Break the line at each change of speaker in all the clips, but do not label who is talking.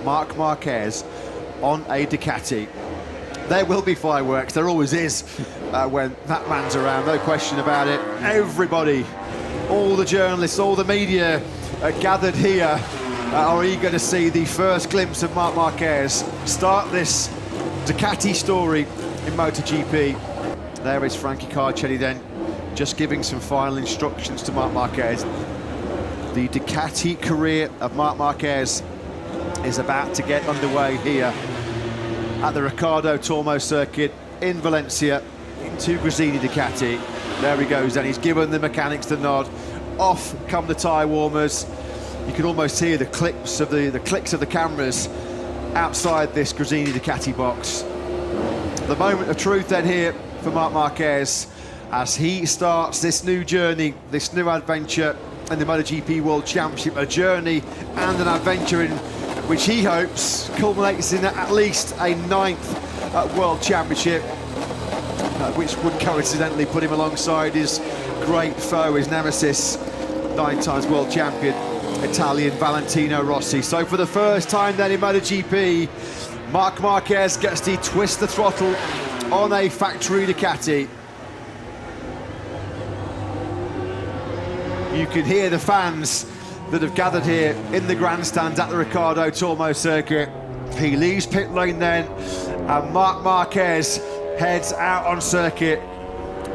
Marc Marques on a Ducati. There will be fireworks, there always is when that man's around, no question about it. Everybody, all the journalists, all the media gathered here are eager to see the first glimpse of Marc Marques start this Ducati story in MotoGP. There is Frankie Carcelli then, just giving some final instructions to Marc Marques. The Ducati career of Marc Marques is about to get underway here at the Ricardo Tormo circuit in Valencia, into Gresini Ducati. There he goes, and he's given the mechanics the nod. Off come the tyre warmers. You can almost hear the clicks of the cameras outside this Gresini Ducati box. The moment of truth then here for Marc Marques as he starts this new journey, this new adventure in the MotoGP World Championship, a journey and an adventure in which he hopes culminates in at least a 9th World Championship, which would coincidentally put him alongside his great foe, his nemesis, 9 times world champion, Italian Valentino Rossi. So for the first time then in MotoGP, Marc Marques gets to twist the throttle on a factory Ducati. You can hear the fans that have gathered here in the grandstands at the Ricardo Tormo circuit. He leaves pit lane then, and Marc Marques heads out on circuit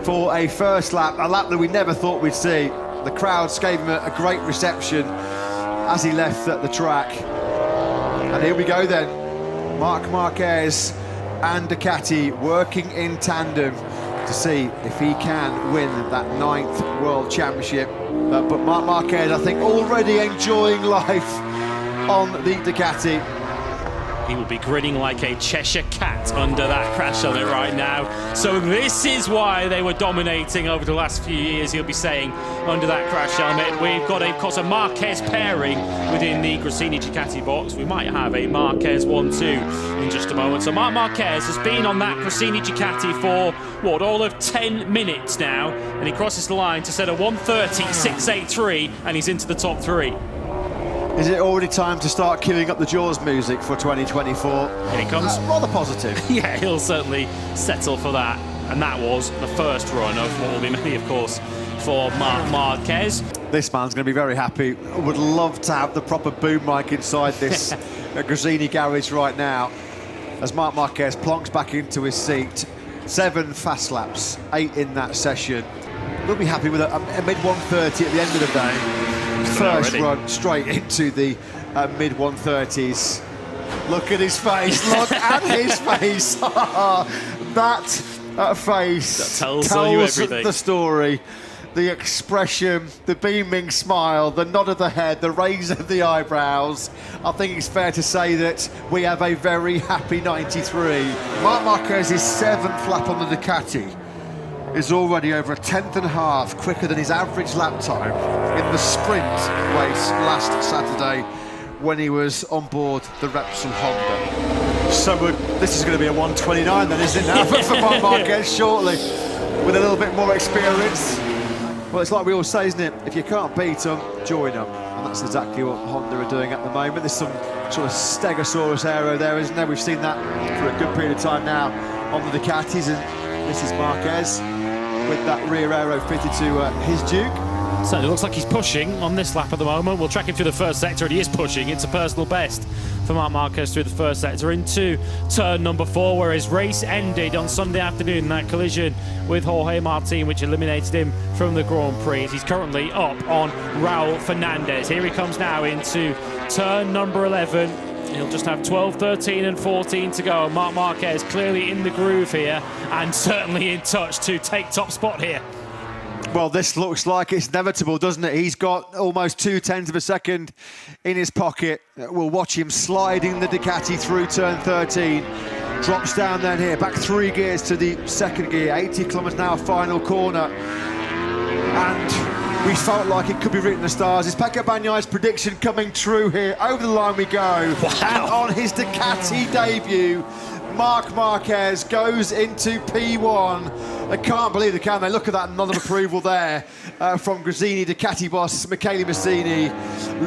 for a first lap, a lap that we never thought we'd see. The crowds gave him a great reception as he left at the track. And here we go then, Marc Marques and Ducati working in tandem to see if he can win that 9th World Championship. But Marc Marques, I think, already enjoying life on the Ducati.
He will be grinning like a Cheshire cat under that crash helmet right now. So this is why they were dominating over the last few years, he'll be saying, under that crash helmet. We've got, of course, a Marques pairing within the Gresini Ducati box. We might have a Marques 1-2 in just a moment. So Marc Marques has been on that Gresini Ducati for, what, all of 10 minutes now. And he crosses the line to set a 1:30.683, and he's into the top 3.
Is it already time to start queuing up the Jaws music for 2024?
Here he comes.
Rather positive.
Yeah, he'll certainly settle for that. And that was the first run of what will be many, of course, for Marc Marques.
This man's going to be very happy. Would love to have the proper boom mic inside this Gresini garage right now. As Marc Marques plonks back into his seat. 7 fast laps, 8 in that session. We'll be happy with a mid-130 at the end of the day. First run straight into the mid-130s. Look at his face, look at his face. That face
that tells you everything.
The story. The expression, the beaming smile, the nod of the head, the raise of the eyebrows. I think it's fair to say that we have a very happy 93. Marc Marques' 7th lap on the Ducati is already over a 10.5 quicker than his average lap time in the sprint race last Saturday when he was on board the Repsol Honda. So this is going to be a 1:29 then, isn't it now, for Marc Marques shortly, with a little bit more experience. Well, it's like we all say, isn't it? If you can't beat them, join them. And that's exactly what Honda are doing at the moment. There's some sort of Stegosaurus aero there, isn't there? We've seen that for a good period of time now on the Ducatis, and this is Marques with that rear aero fitted to his Duke.
So it looks like he's pushing on this lap at the moment. We'll track him through the first sector, and he is pushing. It's a personal best for Marc Marques through the first sector into turn number 4, where his race ended on Sunday afternoon, that collision with Jorge Martin, which eliminated him from the Grand Prix. He's currently up on Raul Fernandez. Here he comes now into turn number 11. He'll just have 12, 13 and 14 to go. Marc Marques clearly in the groove here, and certainly in touch to take top spot here.
Well, this looks like it's inevitable, doesn't it? He's got almost 0.2 of a second in his pocket. We'll watch him sliding the Ducati through turn 13. Drops down then here, back 3 gears to the second gear. 80 kilometres an hour final corner. And we felt like it could be written in the stars. Is Pecco Bagnaia's prediction coming true here? Over the line we go.
Wow. And
on his Ducati debut, Marc Marques goes into P1. They can't believe it, can they? Look at that nod of approval there from Gresini Ducati boss Michele Massini.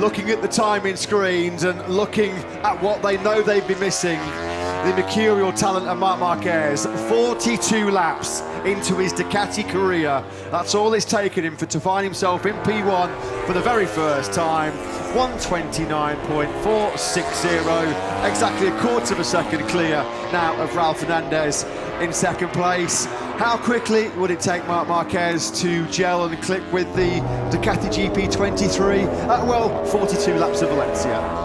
looking at the timing screens and looking at what they know they've been missing, the mercurial talent of Marc Marques. 42 laps into his Ducati career. That's all it's taken him to find himself in P1 for the very first time. 1:29.460, exactly a quarter of a second clear now of Raul Fernandez in second place. How quickly would it take Marc Marques to gel and click with the Ducati GP23? Well, 42 laps of Valencia.